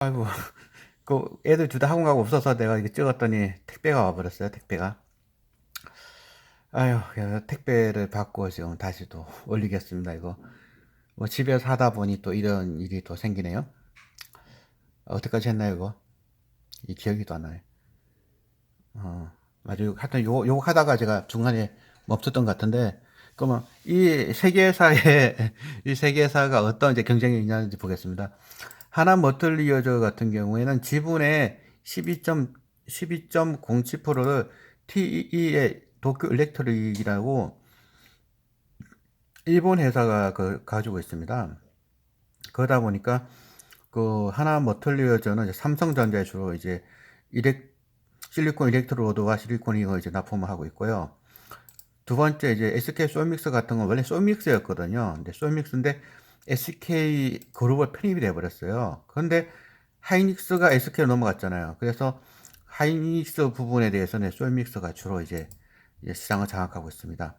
아이고, 그 애들 둘 다 학원 가고 없어서 내가 이거 찍었더니 택배가 와버렸어요, 택배가. 아유, 그래서 택배를 받고 지금 다시 또 올리겠습니다, 이거. 뭐 집에서 하다 보니 또 이런 일이 또 생기네요. 어떻게까지 했나요, 이거? 이 기억이 또 안 나요. 아주 하여튼 요거 하다가 제가 중간에 멈췄던 것 같은데, 그러면 이 세계사의, 이 세계사가 어떤 이제 경쟁이 있냐는지 보겠습니다. 하나 머틀리어저 같은 경우에는 지분의 12.07%를 TE의 도쿄 일렉트릭이라고 일본 회사가 가지고 있습니다. 그러다 보니까 그 하나 머틀리어저는 이제 삼성전자에 주로 이제 실리콘 일렉트로드와 실리콘이 이제 납품을 하고 있고요. 두 번째 이제 SK 솔믹스 같은 건 원래 솔믹스였거든요. 근데 솔믹스인데 SK 그룹을 편입이 돼 버렸어요. 그런데 하이닉스가 SK로 넘어갔잖아요. 그래서 하이닉스 부분에 대해서는 솔믹스가 주로 이제 시장을 장악하고 있습니다.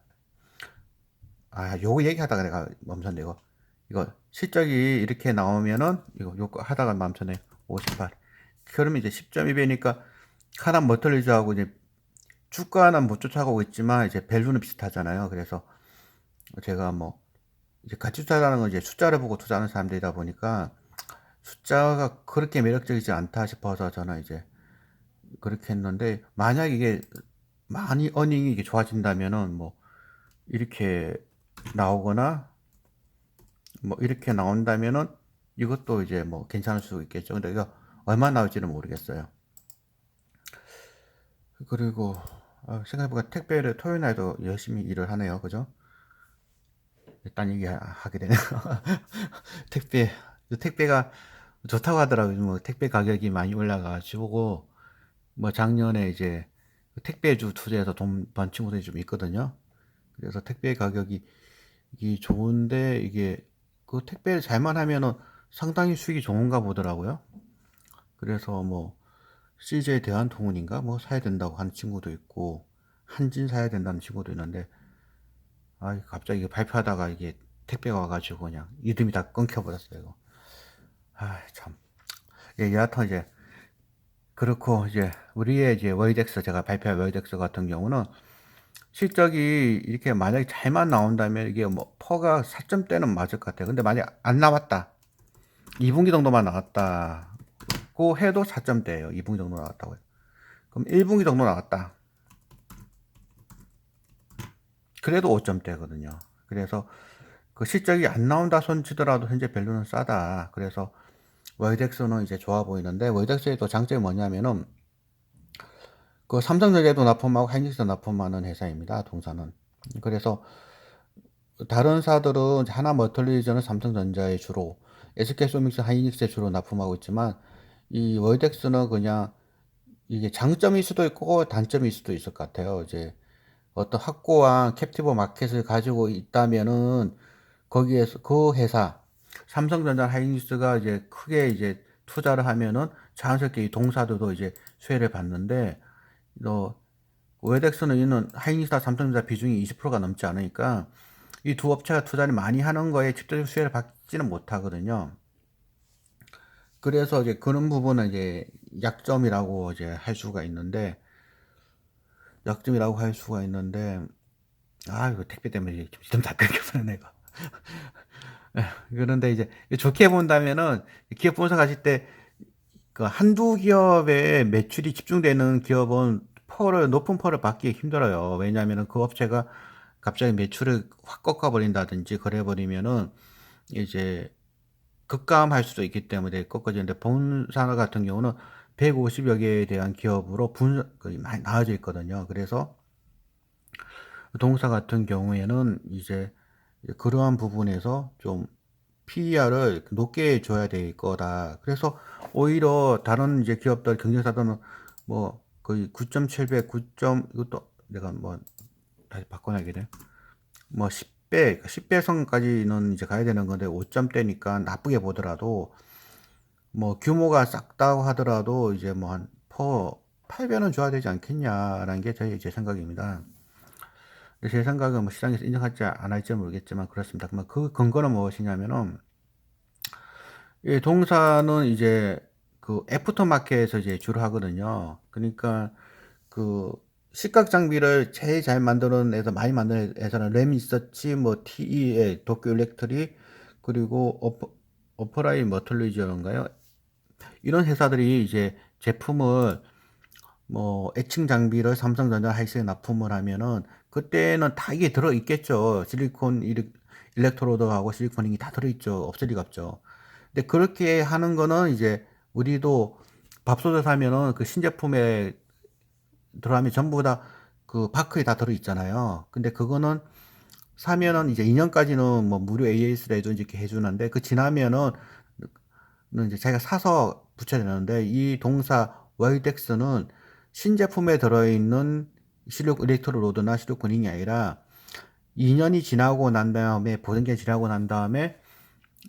요거 얘기하다가 내가 멈췄네, 이거 실적이 이렇게 나오면은 요거 하다가 멈췄네. 58. 그러면 이제 10.2배니까 카난 머털리즈하고 이제 주가는 못 쫓아가고 있지만 이제 밸류는 비슷하잖아요. 그래서 제가 뭐 이제 가치 투자라는 건 이제 숫자를 보고 투자하는 사람들이다 보니까 숫자가 그렇게 매력적이지 않다 싶어서 저는 이제 그렇게 했는데, 만약 이게 많이 어닝이 이게 좋아진다면은 뭐 이렇게 나오거나 뭐 이렇게 나온다면은 이것도 이제 뭐 괜찮을 수 있겠죠. 근데 이거 얼마 나올지는 모르겠어요. 그리고 생각해보니까 택배를 토요일 날도 열심히 일을 하네요. 그죠? 딴 얘기 하게 되네요. 택배가 좋다고 하더라고요. 뭐 택배 가격이 많이 올라가지고 뭐 작년에 이제 택배주 투자해서 돈 번 친구들이 좀 있거든요. 그래서 택배 가격이 좋은데 이게 그 택배를 잘만 하면은 상당히 수익이 좋은가 보더라고요. 그래서 뭐 CJ 대한통운인가 뭐 사야 된다고 하는 친구도 있고 한진 사야 된다는 친구도 있는데, 갑자기 발표하다가 이게 택배가 와가지고 그냥 이름이 다 끊겨버렸어요. 이거. 참. 예, 여하튼 이제 그렇고 이제 우리의 이제 월덱스, 제가 발표한 월덱스 같은 경우는 실적이 이렇게 만약에 잘만 나온다면 이게 뭐 퍼가 4점대는 맞을 것 같아요. 근데 만약 안 나왔다, 2분기 정도만 나왔다고 해도 4점대예요. 2분기 정도 나왔다고요. 그럼 1분기 정도 나왔다, 그래도 5점대거든요. 그래서 그 실적이 안 나온다 손 치더라도 현재 밸류는 싸다. 그래서 월덱스는 이제 좋아 보이는데, 월덱스의 또 장점이 뭐냐면은 그 삼성전자에도 납품하고 하이닉스도 납품하는 회사입니다. 동사는. 그래서 다른 사들은 하나 머털리저는 삼성전자에 주로, SK소믹스, 하이닉스에 주로 납품하고 있지만 이 월덱스는 그냥 이게 장점일 수도 있고 단점일 수도 있을 것 같아요. 이제 어떤 확고한 캡티브 마켓을 가지고 있다면은 거기에서 그 회사 삼성전자, 하이닉스가 이제 크게 이제 투자를 하면은 자연스럽게 이 동사들도 이제 수혜를 받는데, 너 웨덱스는 있는 하이닉스나 삼성전자 비중이 20%가 넘지 않으니까 이 두 업체가 투자를 많이 하는 거에 직접적 수혜를 받지는 못하거든요. 그래서 이제 그런 부분은 이제 약점이라고 이제 할 수가 있는데, 약점이라고 할 수가 있는데 이거 택배 때문에 이제 좀 다 끊겨버렸네, 이거. 그런데 이제 좋게 본다면은 기업 분석하실 때 그 한두 기업에 매출이 집중되는 기업은 높은 펄을 받기 힘들어요. 왜냐하면 그 업체가 갑자기 매출을 확 꺾어버린다든지 그래버리면은 이제 급감할 수도 있기 때문에 꺾어지는데, 본사 같은 경우는 150여 개에 대한 기업으로 많이 나눠져 있거든요. 그래서 동사 같은 경우에는 이제 그러한 부분에서 좀 PER을 높게 줘야 될 거다. 그래서 오히려 다른 이제 기업들, 경쟁사들은 뭐 거의 9.7배, 9점, 이것도 내가 뭐 다시 바꿔놔야겠네. 뭐 10배, 10배 선까지는 이제 가야 되는 건데 5점대니까 나쁘게 보더라도 뭐 규모가 작다고 하더라도 이제 뭐 한 8배는 줘야 되지 않겠냐라는 게 제 생각입니다. 제 생각은 뭐 시장에서 인정할지 안 할지 모르겠지만 그렇습니다. 그 근거는 무엇이냐면은 이 동사는 이제 그 애프터마켓에서 이제 주로 하거든요. 그러니까 그 시각 장비를 제일 잘 만드는 애서 많이 만드는 애서는 램리서치, 뭐 TEA, 도쿄 일렉트릭, 그리고 어퍼라인 머틀리저인가요? 이런 회사들이 이제 제품을 뭐 애칭 장비를 삼성전자 하이스에 납품을 하면은 그때는 다 이게 들어 있겠죠. 실리콘 일렉트로드하고 실리콘이 다 들어 있죠. 없을 리가 없죠. 근데 그렇게 하는 거는 이제 우리도 밥솥을 사면은 그 신제품에 들어가면 전부 다 그 파크에 다 들어 있잖아요. 근데 그거는 사면은 이제 2년까지는 뭐 무료 AS라도 이렇게 해주는데 그 지나면은 이제 자기가 사서 붙여야 되는데 이 동사 월덱스는 신제품에 들어있는 실리콘 일렉트로드나 실리콘이 아니라 2년이 지나고 난 다음에 보증기간 지나고 난 다음에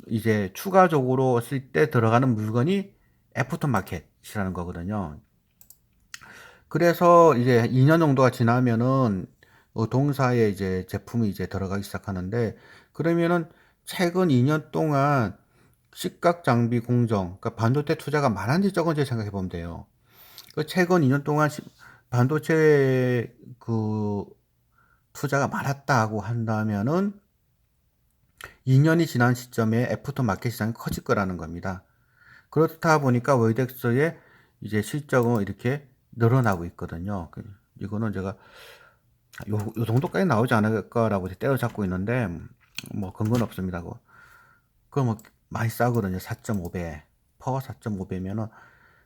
이제 추가적으로 쓸 때 들어가는 물건이 애프터 마켓이라는 거거든요. 그래서 이제 2년 정도가 지나면은 동사에 이제 제품이 이제 들어가기 시작하는데 그러면은 최근 2년 동안 시각 장비 공정, 그러니까 반도체 투자가 많은지 적은지 생각해 보면 돼요. 그 최근 2년 동안 반도체 그 투자가 많았다고 한다면은 2년이 지난 시점에 애프터 마켓 시장이 커질 거라는 겁니다. 그렇다 보니까 월덱스의 이제 실적은 이렇게 늘어나고 있거든요. 이거는 제가 요 정도까지 나오지 않을까라고 때려잡고 있는데 뭐 근거는 없습니다. 그거 뭐 많이 싸거든요. 4.5배. 퍼 4.5배면은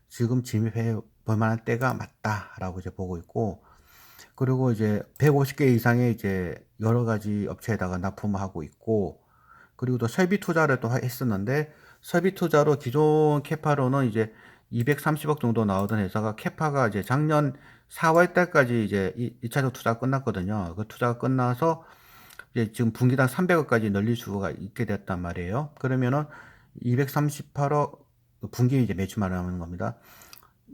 지금 진입해 볼 만한 때가 맞다라고 이제 보고 있고, 그리고 이제 150개 이상의 이제 여러 가지 업체에다가 납품을 하고 있고, 그리고 또 설비 투자를 또 했었는데, 설비 투자로 기존 캐파로는 이제 230억 정도 나오던 회사가 캐파가 이제 작년 4월 달까지 이제 2차적 투자가 끝났거든요. 그 투자가 끝나서 이제 지금 분기당 300억까지 늘릴 수가 있게 됐단 말이에요. 그러면은 238억 분기 이제 매출 말하는 겁니다.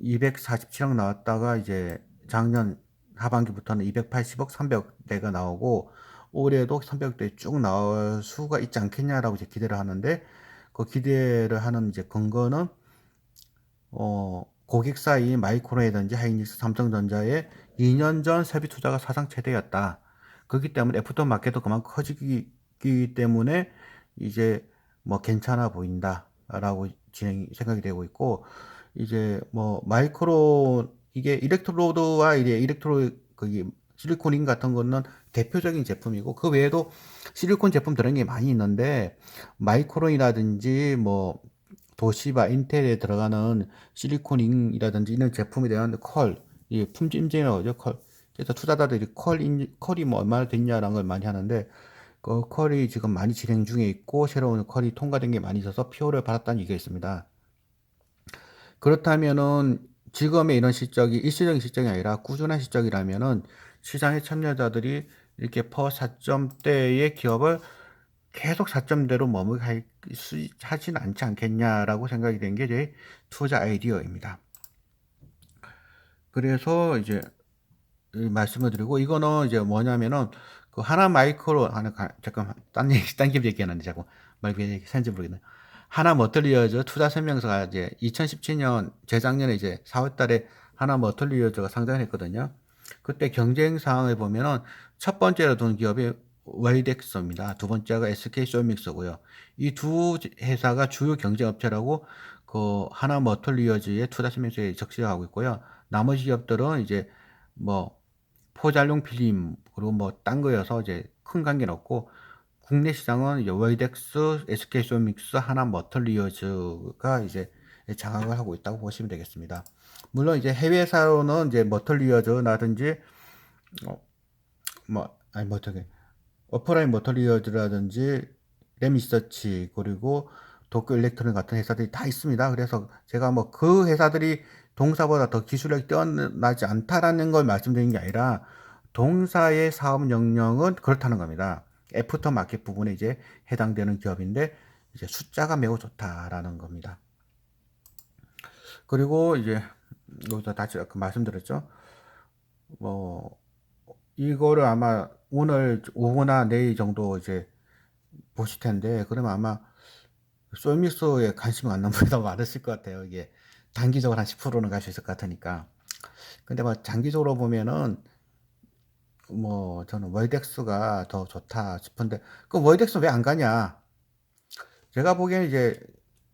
247억 나왔다가 이제 작년 하반기부터는 280억, 300억대가 나오고 올해도 300억대 쭉 나올 수가 있지 않겠냐라고 이제 기대를 하는데 그 기대를 하는 이제 근거는 고객사인 마이크론이라든지 하이닉스, 삼성전자의 2년 전 설비 투자가 사상 최대였다. 그렇기 때문에 애프터 마켓도 그만 커지기 때문에 이제 뭐 괜찮아 보인다라고 생각이 되고 있고 이제 뭐 마이크론 이게 일렉트로드와 이제 거기 실리콘인 같은 거는 대표적인 제품이고 그 외에도 실리콘 제품 들어있는 게 많이 있는데 마이크론이라든지 뭐 도시바, 인텔에 들어가는 실리콘잉이라든지 이런 제품에 대한 이 품질 인증이라고 하죠, 컬. 그래서 투자자들이 컬이 뭐 얼마나 됐냐라는 걸 많이 하는데, 그 컬이 지금 많이 진행 중에 있고, 새로운 컬이 통과된 게 많이 있어서 PO를 받았다는 얘기가 있습니다. 그렇다면은, 지금의 이런 실적이 일시적인 실적이 아니라 꾸준한 실적이라면은, 시장의 참여자들이 이렇게 퍼 4점대의 기업을 계속 4점대로 하진 않지 않겠냐라고 생각이 된 게 제 투자 아이디어입니다. 그래서 이제 말씀을 드리고 이거는 이제 뭐냐면은 그 하나 마이크로 잠깐 딴 얘기하는데 자꾸 말이 산지 모르겠네. 하나 머틀리어즈 투자 설명서가 이제 2017년 재작년에 이제 4월 달에 하나 머틀리어즈가 상장했거든요. 그때 경쟁 상황을 보면은 첫 번째로 둔 기업이 웰덱스입니다. 두 번째가 SK 쇼믹스고요. 이 두 회사가 주요 경쟁 업체라고 그 하나 머틀리어즈의 투자 설명서에 적시하고 있고요. 나머지 기업들은 이제 뭐 포장용 필름 그리고 뭐 딴 거여서 이제 큰 관계는 없고 국내 시장은 이제 월덱스, SK소믹스, 하나 머털리어즈가 이제 장악을 하고 있다고 보시면 되겠습니다. 물론 이제 해외사로는 이제 머털리어즈라든지 아니 뭐 저기 어퍼라인 머털리어즈라든지 레미서치 그리고 도쿄 일렉트론 같은 회사들이 다 있습니다. 그래서 제가 뭐 그 회사들이 동사보다 더 기술력이 뛰어나지 않다라는 걸 말씀드리는 게 아니라 동사의 사업 역량은 그렇다는 겁니다. 애프터 마켓 부분에 이제 해당되는 기업인데 이제 숫자가 매우 좋다라는 겁니다. 그리고 이제 여기서 다시 아까 말씀드렸죠. 뭐 이거를 아마 오늘 오후나 내일 정도 이제 보실 텐데 그러면 아마 솔미소에 관심이 갖는 분이 더 많으실 것 같아요. 이게 단기적으로 한 10%는 갈 수 있을 것 같으니까. 근데 뭐 장기적으로 보면은 뭐 저는 월덱스가 더 좋다 싶은데 그 월덱스 왜 안 가냐? 제가 보기에는 이제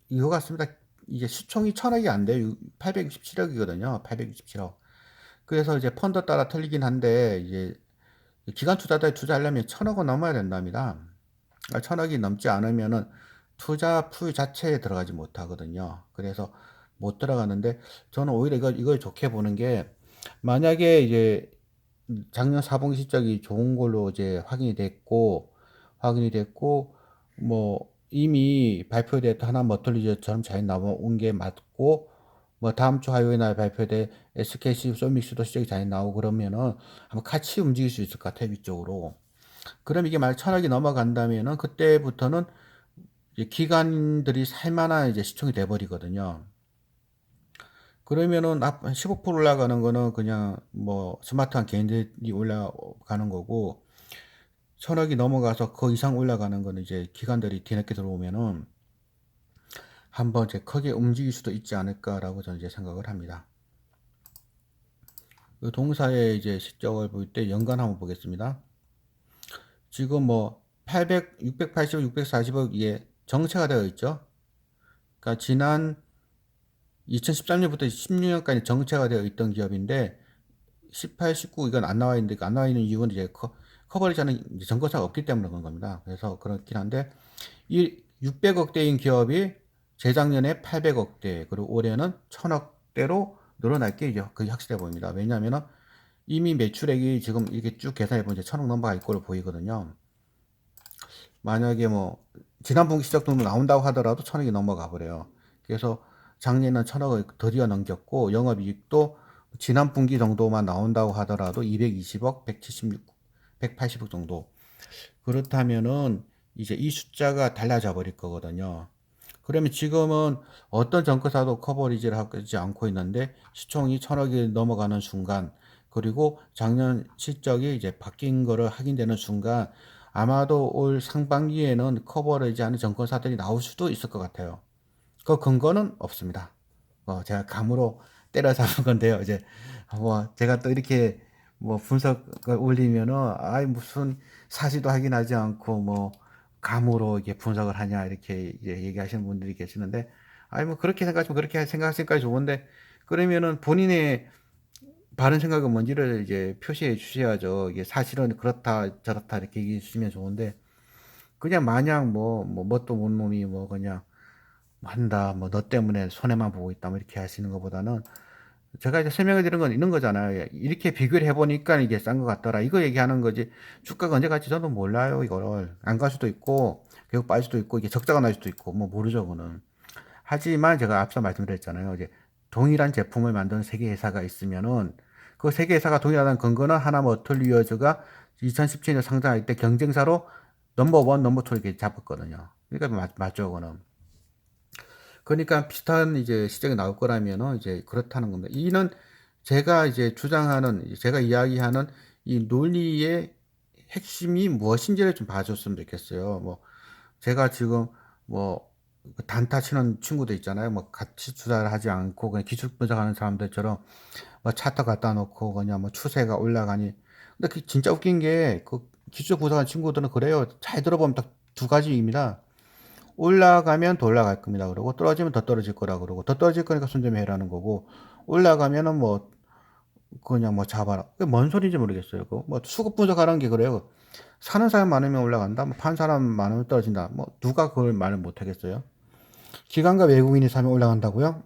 이거 같습니다. 이제 시총이 1000억이 안 돼요. 867억이거든요. 867억. 그래서 이제 펀드 따라 틀리긴 한데 이제 기관 투자자에 투자하려면 1000억은 넘어야 된답니다. 1000억이 넘지 않으면은 투자 풀 자체에 들어가지 못하거든요. 그래서 못 들어가는데 저는 오히려 이걸 좋게 보는 게 만약에 이제 작년 4분기 실적이 좋은 걸로 이제 확인이 됐고 뭐 이미 발표됐던 하나 머틀리저처럼 잘 나온 게 맞고 뭐 다음 주 화요일 날 발표될 SKC 소믹스도 실적이 잘 나오고 그러면은 한번 같이 움직일 수 있을 것 같아요, 위쪽으로. 그럼 이게 만약 1000억이 넘어간다면은 그때부터는 이제 기관들이 살만한 이제 시총이 돼버리거든요. 그러면은 15% 올라가는 거는 그냥 뭐 스마트한 개인들이 올라가는 거고 1000억이 넘어가서 그 이상 올라가는 거는 이제 기관들이 뒤늦게 들어오면은 한번 이제 크게 움직일 수도 있지 않을까라고 저는 이제 생각을 합니다. 그 동사의 이제 실적을 볼 때 연간 한번 보겠습니다. 지금 뭐 800, 680억, 640억 이게 정체가 되어 있죠. 그러니까 지난 2013년부터 16년까지 정체가 되어 있던 기업인데 18, 19 이건 안 나와 있는데 안 나와 있는 이유는 이제 커버리지하는 정거사가 없기 때문에 그런 겁니다. 그래서 그렇긴 한데 이 600억대인 기업이 재작년에 800억대 그리고 올해는 1000억대로 늘어날 게 이제 거의 확실해 보입니다. 왜냐하면 이미 매출액이 지금 이렇게 쭉 계산해 보면 이제 1000억 넘어갈 걸로 보이거든요. 만약에 뭐 지난 분기 실적 정도 나온다고 하더라도 1000억이 넘어가 버려요. 그래서 작년에는 1000억을 드디어 넘겼고 영업이익도 지난 분기 정도만 나온다고 하더라도 220억, 176, 180억 정도. 그렇다면은 이제 이 숫자가 달라져 버릴 거거든요. 그러면 지금은 어떤 정크사도 커버리지를 하지 않고 있는데 시총이 1000억이 넘어가는 순간 그리고 작년 실적이 이제 바뀐 거를 확인되는 순간 아마도 올 상반기에는 커버리지 않은 정권사들이 나올 수도 있을 것 같아요. 그 근거는 없습니다. 제가 감으로 때려잡은 건데요. 이제 뭐 제가 또 이렇게 뭐 분석을 올리면은 아이 무슨 사실도 확인하지 않고 뭐 감으로 이게 분석을 하냐 이렇게 이제 얘기하시는 분들이 계시는데 아이 뭐 그렇게 생각하시면 그렇게 생각하시니까 좋은데 그러면은 본인의 바른 생각은 뭔지를 이제 표시해 주셔야죠. 이게 사실은 그렇다 저렇다 이렇게 얘기해 주시면 좋은데 그냥 마냥 뭐 뭣도 못 놈이 뭐 그냥 한다 뭐 너 때문에 손해만 보고 있다 뭐 이렇게 하시는 것보다는 제가 이제 설명해 드린 건 있는 거잖아요. 이렇게 비교를 해보니까 이게 싼 것 같더라. 이거 얘기하는 거지. 주가가 언제 갈지 저도 몰라요. 이거를. 안 갈 수도 있고, 계속 빠질 수도 있고, 이게 적자가 날 수도 있고, 뭐 모르죠, 그거는. 하지만 제가 앞서 말씀드렸잖아요. 이제 동일한 제품을 만드는 세 개 회사가 있으면은 그 세 개 회사가 동일하다는 근거는 하나모 어틀리어즈가 2017년 상장할 때 경쟁사로 넘버원, 넘버2 이렇게 잡았거든요. 그러니까 맞죠, 그거는. 그러니까 비슷한 이제 시장이 나올 거라면은 이제 그렇다는 겁니다. 이는 제가 이제 주장하는, 제가 이야기하는 이 논리의 핵심이 무엇인지를 좀 봐줬으면 좋겠어요. 뭐, 제가 지금 뭐, 단타 치는 친구들 있잖아요. 뭐, 같이 투자를 하지 않고 그냥 기술 분석하는 사람들처럼 뭐, 차트 갖다 놓고 그냥 뭐, 추세가 올라가니. 근데 그 진짜 웃긴 게 그 기술 분석하는 친구들은 그래요. 잘 들어보면 딱 두 가지입니다. 올라가면 더 올라갈 겁니다. 그러고 떨어지면 더 떨어질 거라 그러고 더 떨어질 거니까 손절매라는 거고 올라가면은 뭐 그냥 뭐 잡아라. 그게 뭔 소리인지 모르겠어요. 그뭐 수급 분석하는 게 그래요. 사는 사람 많으면 올라간다. 뭐 판 사람 많으면 떨어진다. 뭐 누가 그걸 말을 못 하겠어요. 기관과 외국인이 사면 올라간다고요?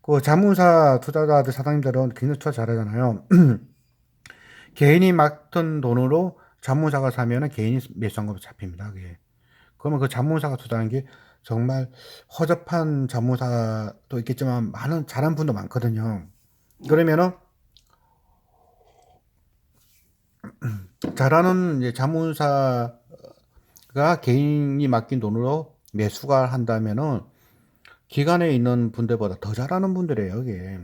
그 자문사 투자자들 사장님들은 굉장히 투자 잘하잖아요. 개인이 맡은 돈으로 자문사가 사면은 개인이 매수한 거 잡힙니다. 그게. 그러면 그 자문사가 투자하는 게 정말 허접한 자문사도 있겠지만 많은 잘한 분도 많거든요. 그러면은 잘하는 이제 자문사가 개인이 맡긴 돈으로 매수가 한다면은 기관에 있는 분들보다 더 잘하는 분들이에요, 이게.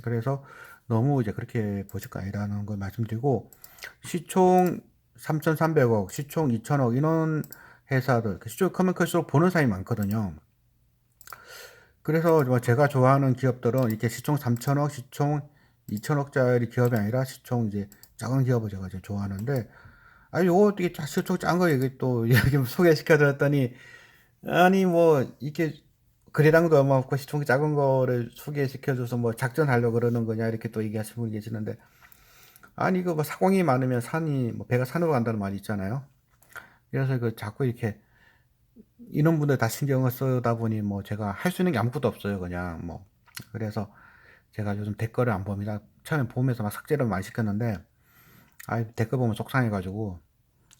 그래서 너무 이제 그렇게 보실 거 아니라는 걸 말씀드리고 시총 3,300억, 시총 2,000억 이런 회사들 시총 크면 클수록 보는 사람이 많거든요. 그래서 뭐 제가 좋아하는 기업들은 이렇게 시총 3천억, 시총 2천억짜리 기업이 아니라 시총 이제 작은 기업을 제가 이제 좋아하는데, 아니, 요거 어떻게 시총 작은 거 이게 또 여기 소개시켜 드렸더니, 아니, 뭐, 이렇게 거래량도 얼마 없고 시총이 작은 거를 소개시켜줘서 뭐 작전하려고 그러는 거냐, 이렇게 또 얘기하시는 분이 계시는데, 아니, 이거 뭐 사공이 많으면 산이, 뭐 배가 산으로 간다는 말이 있잖아요. 그래서 그 자꾸 이렇게 이런 분들 다 신경을 쓰다 보니 뭐 제가 할 수 있는 게 아무것도 없어요, 그냥 뭐. 그래서 제가 요즘 댓글을 안 봅니다. 처음에 보면서 막 삭제를 많이 시켰는데, 아 댓글 보면 속상해가지고,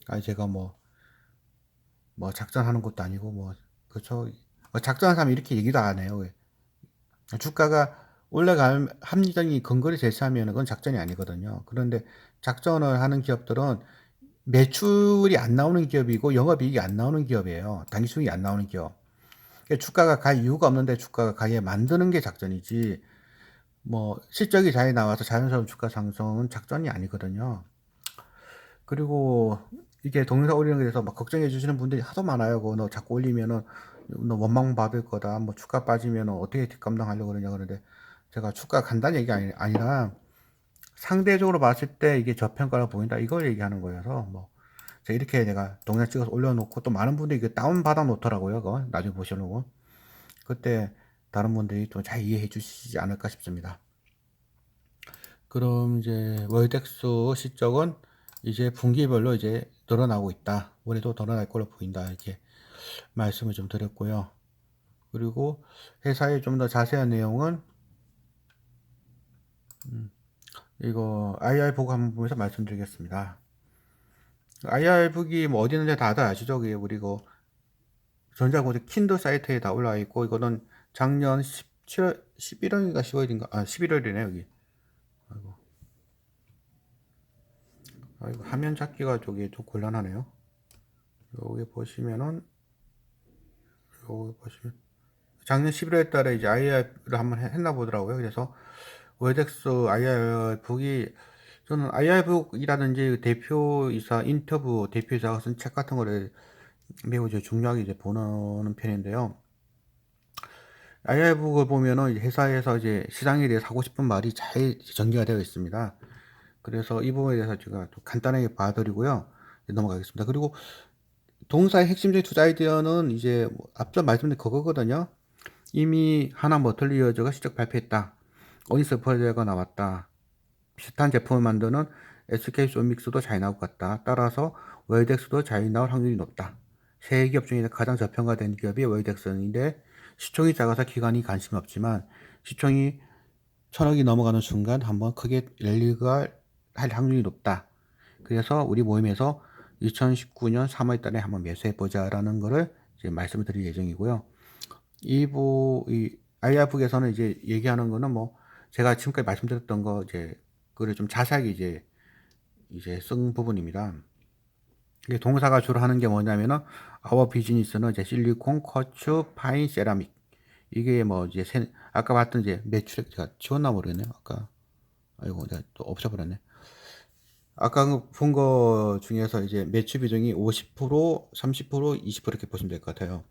아 제가 뭐 작전하는 것도 아니고, 뭐, 그쵸. 뭐 작전하는 사람이 이렇게 얘기도 안 해요. 주가가 올라갈 합리적인 근거를 제시하면 그건 작전이 아니거든요. 그런데 작전을 하는 기업들은 매출이 안 나오는 기업이고 영업이익이 안 나오는 기업이에요. 당기수익이 안 나오는 기업. 그러니까 주가가 갈 이유가 없는데 주가가 가게 만드는 게 작전이지, 뭐 실적이 잘 나와서 자연스러운 주가 상승은 작전이 아니거든요. 그리고 이게 동영상 올리는 것에 대해서 막 걱정해 주시는 분들이 하도 많아요. 그거 너 자꾸 올리면은 너 원망 받을 거다. 뭐 주가 빠지면 어떻게 뒷감당하려고 그러냐 그러는데, 제가 주가 간다는 얘기 아니라 상대적으로 봤을 때 이게 저평가로 보인다 이걸 얘기하는 거여서, 뭐 제가 이렇게 내가 동영상 찍어서 올려놓고 또 많은 분들이 이거 다운 받아 놓더라고요. 그거 나중에 보시려고. 그때 다른 분들이 좀 잘 이해해 주시지 않을까 싶습니다. 그럼 이제 월덱스 실적은 이제 분기별로 이제 늘어나고 있다. 올해도 늘어날 걸로 보인다. 이렇게 말씀을 좀 드렸고요. 그리고 회사의 좀 더 자세한 내용은 이거 IR 보고 한번 보면서 말씀드리겠습니다. IR 북이 뭐 어디 있는지 다들 아시죠? 그리고 전자고지 킨드 사이트에 다 올라와 있고, 이거는 작년 17월, 11월인가 10월인가, 11월이네, 여기. 아이고, 화면 잡기가 저기 좀 곤란하네요. 여기 보시면은, 여기 보시면, 작년 11월 달에 이제 IR을 한번 했나 보더라고요. 그래서, 월덱스 IR북이, 저는 IR북이라든지 대표이사 인터뷰, 대표이사가 쓴 책 같은 거를 매우 이제 중요하게 이제 보는 편인데요. IR북을 보면은 회사에서 이제 시장에 대해서 하고 싶은 말이 잘 전개가 되어 있습니다. 그래서 이 부분에 대해서 제가 좀 간단하게 봐드리고요. 넘어가겠습니다. 그리고 동사의 핵심적인 투자 아이디어는 이제 앞서 말씀드린 그거거든요. 이미 하나머틀리어즈가 실적 발표했다. 오니스 프로젝트가 나왔다. 비슷한 제품을 만드는 SK소닉스도 잘 나올 것 같다. 따라서 월덱스도 잘 나올 확률이 높다. 세 기업 중에 가장 저평가된 기업이 월덱스인데, 시총이 작아서 기관이 관심이 없지만 시총이 천억이 넘어가는 순간 한번 크게 랠리가 할 확률이 높다. 그래서 우리 모임에서 2019년 3월 달에 한번 매수해 보자라는 거를 이제 말씀을 드릴 예정이고요. 이 IR북에서는 이제 얘기하는 거는 뭐 제가 지금까지 말씀드렸던 거 이제 그걸 좀 자세하게 이제 쓴 부분입니다. 이게 동사가 주로 하는 게 뭐냐면은 our 비즈니스는 이제 실리콘, 쿼츠, 파인, 세라믹. 이게 뭐 이제 아까 봤던 이제 매출액 제가 지웠나 모르겠네요. 아까 아이고 내가 또 없애버렸네. 아까 본 거 중에서 이제 매출 비중이 50%, 30%, 20% 이렇게 보시면 될 것 같아요.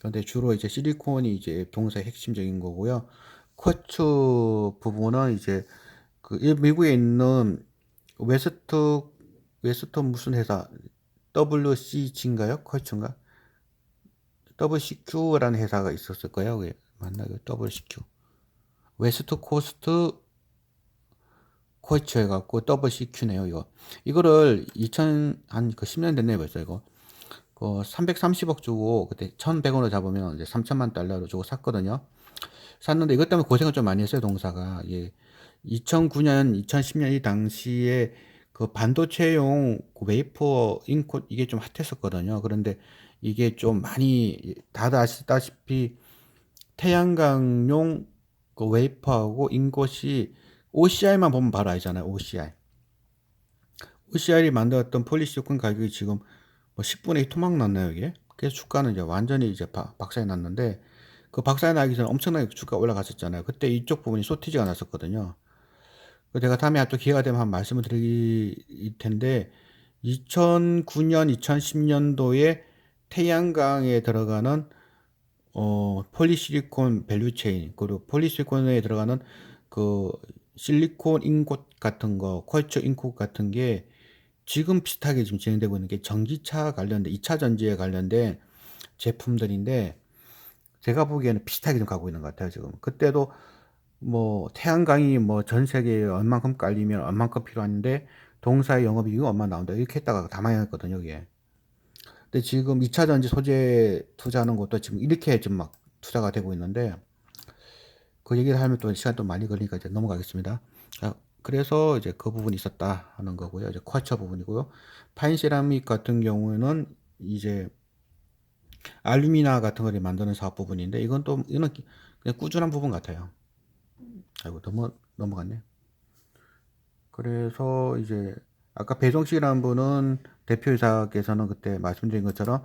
그런데 주로 이제 실리콘이 이제 동사의 핵심적인 거고요. 쿼츠 부분은 이제 그 미국에 있는 웨스트 무슨 회사 WCG인가요? 쿼츠인가? WCQ라는 회사가 있었을 거예요. 그게 맞나요? WCQ. 웨스트 코스트 쿼츠 해갖고 WCQ네요. 이거를 2000한 10년 됐네요, 벌써 이거. 330억 주고 그때 1,100원으로 잡으면 이제 3천만 달러로 주고 샀거든요. 샀는데 이것 때문에 고생을 좀 많이 했어요, 동사가. 예. 2009년, 2010년 이 당시에 그 반도체용 그 웨이퍼 인코 이게 좀 핫했었거든요. 그런데 이게 좀 많이 다들 아시다시피 태양광용 그 웨이퍼하고 인것이 OCI만 보면 바로 알잖아요. OCI. OCI를 만들었던 폴리시리콘 가격이 지금 뭐 10분의 1 토막 났나요, 이게? 그래서 주가는 이제 완전히 이제 박살이 났는데, 그 박살이 나기 전에 엄청나게 주가 올라갔었잖아요. 그때 이쪽 부분이 쇼티지가 났었거든요. 제가 다음에 또 기회가 되면 한 말씀을 드릴 텐데, 2009년, 2010년도에 태양광에 들어가는 폴리실리콘 밸류체인, 그리고 폴리실리콘에 들어가는 그 실리콘 인곳 같은 거, 쿼츠 인곳 같은 게 지금 비슷하게 지금 진행되고 있는 게 전기차 관련된, 2차 전지에 관련된 제품들인데, 제가 보기에는 비슷하게 좀 가고 있는 것 같아요, 지금. 그때도 뭐 태양광이 뭐 전 세계에 얼만큼 깔리면 얼만큼 필요한데 동사의 영업이익이 얼마 나온다 이렇게 했다가 다 망했거든요, 이게. 근데 지금 2차 전지 소재 투자하는 것도 지금 이렇게 좀 막 투자가 되고 있는데, 그 얘기를 하면 또 시간 또 많이 걸리니까 이제 넘어가겠습니다. 자, 그래서 이제 그 부분이 있었다 하는 거고요. 이제 쿼처 부분이고요. 파인 세라믹 같은 경우에는 이제 알루미나 같은 거를 만드는 사업 부분인데, 이거는 그냥 꾸준한 부분 같아요. 아이고, 넘어갔네. 그래서 이제 아까 배종식이라는 분은 대표이사께서는 그때 말씀드린 것처럼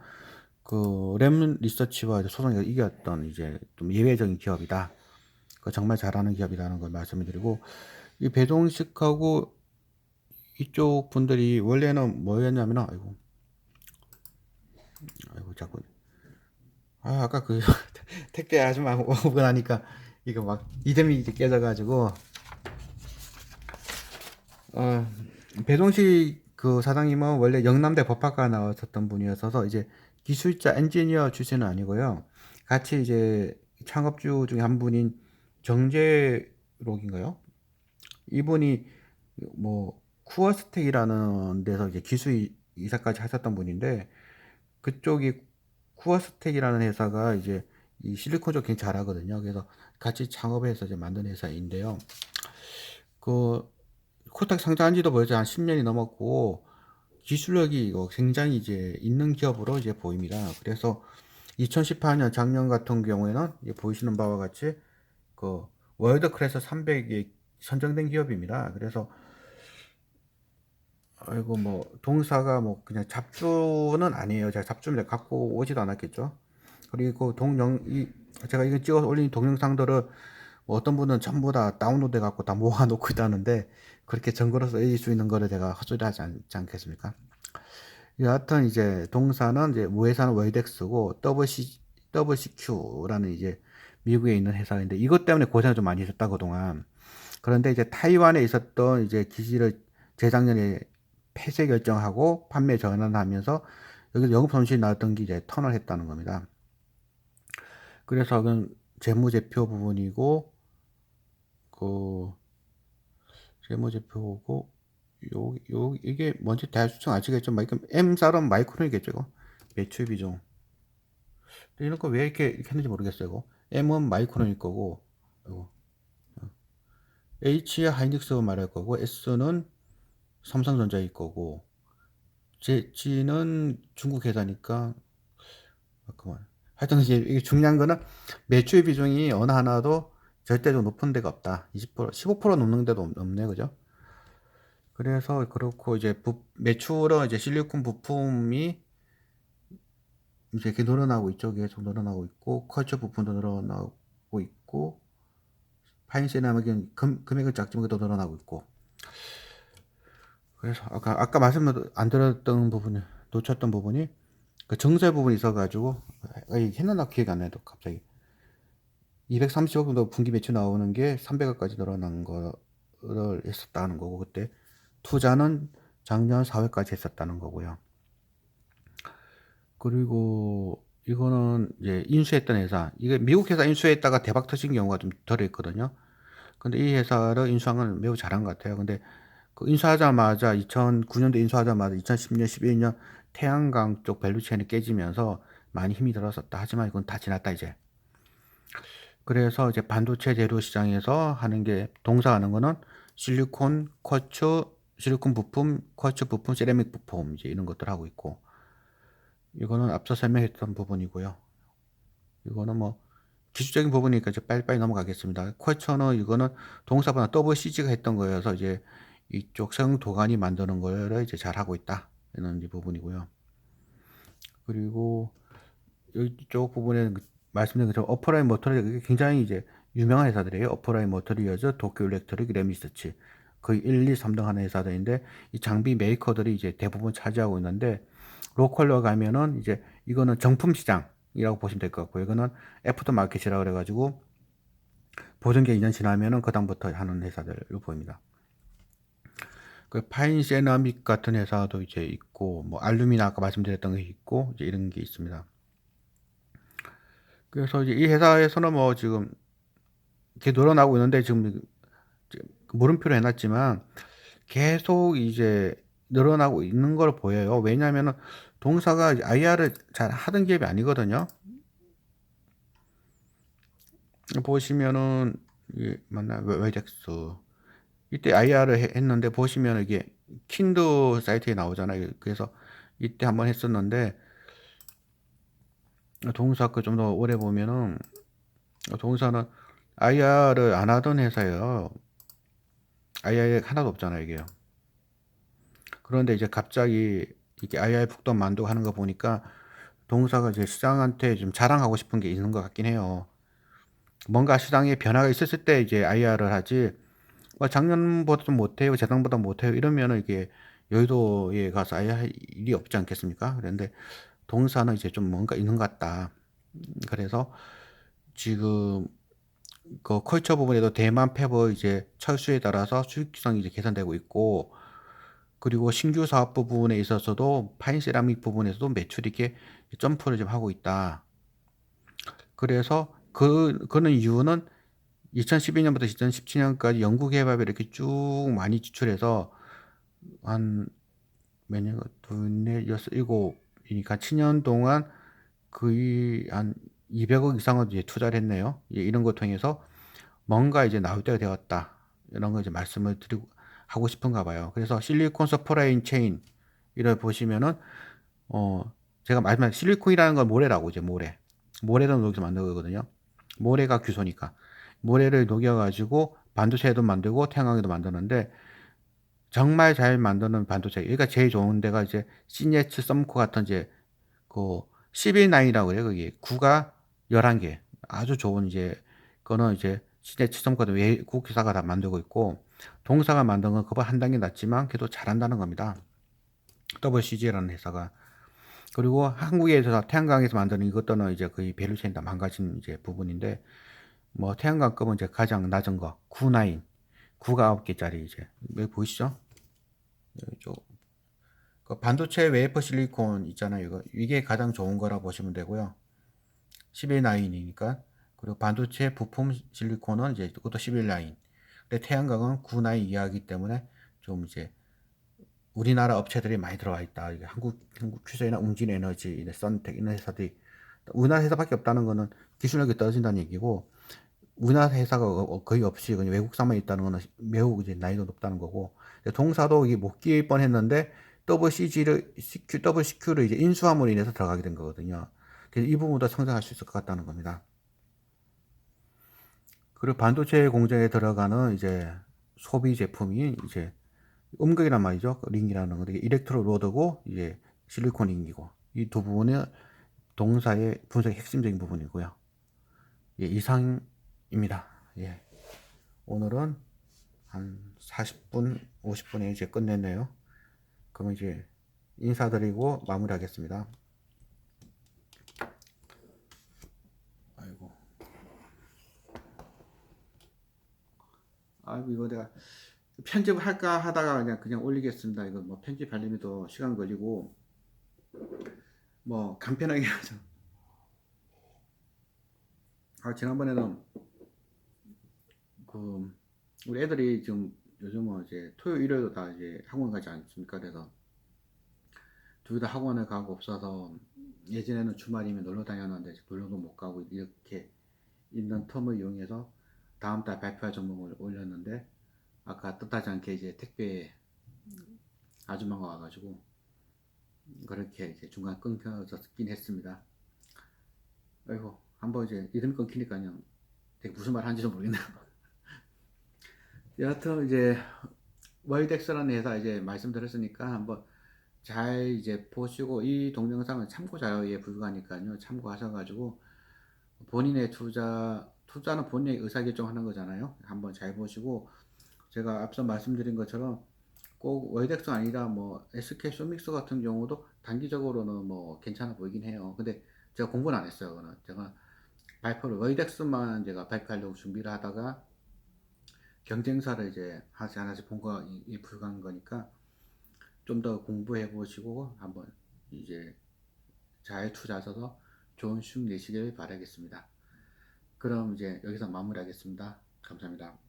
그 램 리서치와 소송에서 이겼던 이제 좀 예외적인 기업이다. 그 정말 잘하는 기업이라는 걸 말씀을 드리고, 이 배종식하고 이쪽 분들이 원래는 뭐였냐면, 아이고 자꾸 아까 그 택배 아줌마 오고 나니까 이거 막 이름이 이제 깨져가지고, 어, 배동식 그 사장님은 원래 영남대 법학과 나왔었던 분이었어서 이제 기술자 엔지니어 출신은 아니고요. 같이 이제 창업주 중에 한 분인 정재록인가요? 이분이 뭐 쿠어스텍이라는 데서 이제 기술 이사까지 하셨던 분인데, 그쪽이 쿠어스텍이라는 회사가 이제 이 실리콘 쪽 굉장히 잘하거든요. 그래서 같이 창업해서 이제 만든 회사인데요. 그 코스닥 상장한 지도 벌써 한 10년이 넘었고, 기술력이 이거 굉장히 이제 있는 기업으로 이제 보입니다. 그래서 2018년 작년 같은 경우에는 이제 보이시는 바와 같이 그 월드 클래스 300에 선정된 기업입니다. 그래서 아이고 뭐 동사가 뭐 그냥 잡주는 아니에요. 제가 잡주를 갖고 오지도 않았겠죠. 그리고 제가 이거 찍어서 올린 동영상들을 뭐 어떤 분은 전부 다 다운로드 갖고 다 모아놓고 있다는데, 그렇게 증거로서 이길 수 있는 거를 제가 헛소리하지 않겠습니까? 여하튼 이제 동사는 이제 무회사는 웨이덱스고 WCQ라는 이제 미국에 있는 회사인데, 이것 때문에 고생을 좀 많이 했었다 그동안. 그런데 이제 타이완에 있었던 이제 기지를 재작년에 폐쇄 결정하고 판매 전환하면서 여기서 영업 손실이 나왔던 게 이제 턴을 했다는 겁니다. 그래서 그건 재무제표 부분이고, 그 재무제표고, 이게 뭔지 대충 아시겠죠? M사람 마이크론이겠죠, 이거. 매출 비중. 이런 거 왜 이렇게 했는지 모르겠어요, 이거. M은 마이크론일 거고, 이거. H야 하이닉스 말할 거고, S는 삼성전자일 거고, G는 중국 회사니까, 잠깐만. 하여튼 이게 중요한 거는 매출 비중이 어느 하나도 절대적으로 높은 데가 없다. 20%, 15% 넘는 데도 없네, 그죠? 그래서 그렇고 이제 매출은 이제 실리콘 부품이 이제 이렇게 늘어나고 있죠. 계속 늘어나고 있고, 컬처 부품도 늘어나고 있고, 파인세라믹은 금액은 작지만 그래도 늘어나고 있고. 그래서 아까 말씀 안 드렸던 부분이, 놓쳤던 부분이 그 정세 부분이 있어가지고, 했나 기억이 안 나요, 갑자기. 230억 정도 분기 매출 나오는 게 300억까지 늘어난 거를 했었다는 거고, 그때 투자는 작년 4월까지 했었다는 거고요. 그리고 이거는 이제 인수했던 회사, 이게 미국 회사 인수했다가 대박 터진 경우가 좀 덜 있거든요. 근데 이 회사를 인수한 건 매우 잘한 것 같아요. 근데 그 인수하자마자 2009년도 인수하자마자 2010년, 11년 태양광 쪽 밸류체인이 깨지면서 많이 힘이 들었었다. 하지만 이건 다 지났다 이제. 그래서 이제 반도체 재료 시장에서 하는 게, 동사하는 거는 실리콘, 쿼츠, 실리콘 부품, 쿼츠 부품, 세라믹 부품 이제 이런 것들 하고 있고, 이거는 앞서 설명했던 부분이고요. 이거는 뭐 기술적인 부분이니까 이제 빨리빨리 넘어가겠습니다. 쿼처는 이거는 동사보다 WCG가 했던 거여서 이제 이쪽 성도관이 만드는 거를 이제 잘 하고 있다 이런 부분이고요. 그리고 이쪽 부분에는 말씀드린 것처럼 어퍼라인 머터리얼 굉장히 이제 유명한 회사들이에요. 어퍼라인 머터리얼즈, 도쿄 일렉트릭, 레미스터치 거의 1, 2, 3등 하는 회사들인데, 이 장비 메이커들이 이제 대부분 차지하고 있는데, 로컬로 가면은 이제 이거는 정품 시장, 보시면 될 것 같고요. 이거는 애프터 마켓이라고 그래가지고 보증기 2년 지나면은 그다음부터 하는 회사들로 보입니다. 그 파인 세라믹 같은 회사도 이제 있고, 뭐 알루미늄 아까 말씀드렸던 게 있고, 이제 이런 게 있습니다. 그래서 이제 이 회사에서는 뭐 지금 이렇게 늘어나고 있는데 지금 물음표로 해놨지만 계속 이제 늘어나고 있는 걸 보여요. 왜냐하면은 동사가 IR을 잘 하던 기업이 아니거든요. 보시면은 이게 맞나 웨덱스 이때 IR을 했는데 보시면 이게 킨드 사이트에 나오잖아요. 그래서 이때 한번 했었는데 동사 그 좀 더 오래 보면은 동사는 IR을 안 하던 회사예요. IR 하나도 없잖아요, 이게요. 그런데 이제 갑자기 이게 IR 북돋 만두고 하는 거 보니까 동사가 이제 시장한테 좀 자랑하고 싶은 게 있는 것 같긴 해요. 뭔가 시장에 변화가 있었을 때 이제 IR을 하지, 뭐 작년보다 좀 못해요, 재작년보다 못해요, 이러면은 이게 여의도에 가서 아예 할 일이 없지 않겠습니까? 그런데 동사는 이제 좀 뭔가 있는 것 같다. 그래서 지금 그 컬처 부분에도 대만 폐버 이제 철수에 따라서 수익성이 이제 개선되고 있고, 그리고 신규 사업 부분에 있어서도 파인 세라믹 부분에서도 매출이 이렇게 점프를 좀 하고 있다. 그래서 그는 이유는 2012년부터 2017년까지 연구개발에 이렇게 쭉 많이 지출해서 한 몇 년, 둘, 넷, 여섯, 일곱이니까 7년 동안 거의 한 200억 이상을 이제 투자를 했네요. 이런 걸 통해서 뭔가 이제 나올 때가 되었다. 이런 거 이제 말씀을 드리고 하고 싶은가 봐요. 그래서 실리콘 서프라이 체인 이를 보시면은 제가 말씀한 실리콘이라는 건 모래라고 이제 모래를 녹여서 만든 거거든요. 모래가 규소니까 모래를 녹여가지고 반도체도 만들고 태양광에도 만드는데 정말 잘 만드는 반도체. 여기가 제일 좋은 데가 이제 시네츠 썸코 같은 이제 그 11나인이라고 그래요. 거기 9가 11개. 아주 좋은 이제 그거는 이제 시네츠 썸코도 외국 회사가 다 만들고 있고 동사가 만든 건 그보다 한 단계 낮지만 그래도 잘한다는 겁니다. WCG라는 회사가. 그리고 한국에서 태양광에서 만드는 이것들은 이제 거의 밸류체인 다 망가진 이제 부분인데 뭐 태양광급은 이제 가장 낮은 거 9나인 9가 9개짜리 이제 여기 보이시죠? 이쪽 그 반도체 웨이퍼 실리콘 있잖아요. 이게 가장 좋은 거라 보시면 되고요. 11나인이니까. 그리고 반도체 부품 실리콘은 이제 그것도 11나인. 근데 태양광은 9나인 이하이기 때문에 좀 이제 우리나라 업체들이 많이 들어와 있다. 이게 한국 추세나 웅진에너지, 선택 이런 회사들이 우리나라 회사밖에 없다는 거는 기술력이 떨어진다는 얘기고 우리나라 회사가 거의 없이 그냥 외국산만 있다는 거는 매우 이제 난이도 높다는 거고 동사도 이게 못 끼일 뻔했는데 더블 CQ를 이제 인수함으로 인해서 들어가게 된 거거든요. 그래서 이 부분도 성장할 수 있을 것 같다는 겁니다. 그리고 반도체 공정에 들어가는 이제 소비 제품이 이제 음극이란 말이죠. 링이라는 거. 이게 일렉트로 로드고 이제 실리콘 링이고 이 두 부분이 동사의 분석의 핵심적인 부분이고요. 예, 이상입니다. 예. 오늘은 한 40분, 50분에 이제 끝냈네요. 그럼 이제 인사드리고 마무리하겠습니다. 아이고. 아이고, 이거 내가 편집을 할까 하다가 그냥 올리겠습니다. 이거 뭐 편집하려면 또 시간 걸리고, 뭐 간편하게 하죠. 지난번에는 그 우리 애들이 지금 요즘은 이제 토요일 일요일도 다 이제 학원 가지 않습니까? 그래서 둘 다 학원을 가고 없어서 예전에는 주말이면 놀러 다녔는데 놀러도 못 가고 이렇게 있는 텀을 이용해서 다음 달 발표할 종목을 올렸는데 아까 뜻하지 않게 이제 택배 아줌마가 와가지고 그렇게 이제 중간 끊겨졌긴 했습니다. 아이고 한번 이제 이름 끊기니까 그냥 되게 무슨 말 하는지도 모르겠네요. 여하튼 이제 월덱스라는 회사 이제 말씀드렸으니까 한번 잘 이제 보시고 이 동영상은 참고 자료에 불과하니까요. 참고하셔가지고 본인의 투자는 본인의 의사결정하는 거잖아요. 한번 잘 보시고 제가 앞서 말씀드린 것처럼 꼭 월덱스 아니라 뭐 SK 쇼믹스 같은 경우도 단기적으로는 뭐 괜찮아 보이긴 해요. 근데 제가 공부는 안 했어요. 그거는 제가 발표를 워이덱스만 제가 발표하려고 준비를 하다가 경쟁사를 이제 하나씩 본 거 불과한 거니까 좀 더 공부해 보시고 한번 이제 잘 투자하셔서 좋은 수익 내시길 바라겠습니다. 그럼 이제 여기서 마무리하겠습니다. 감사합니다.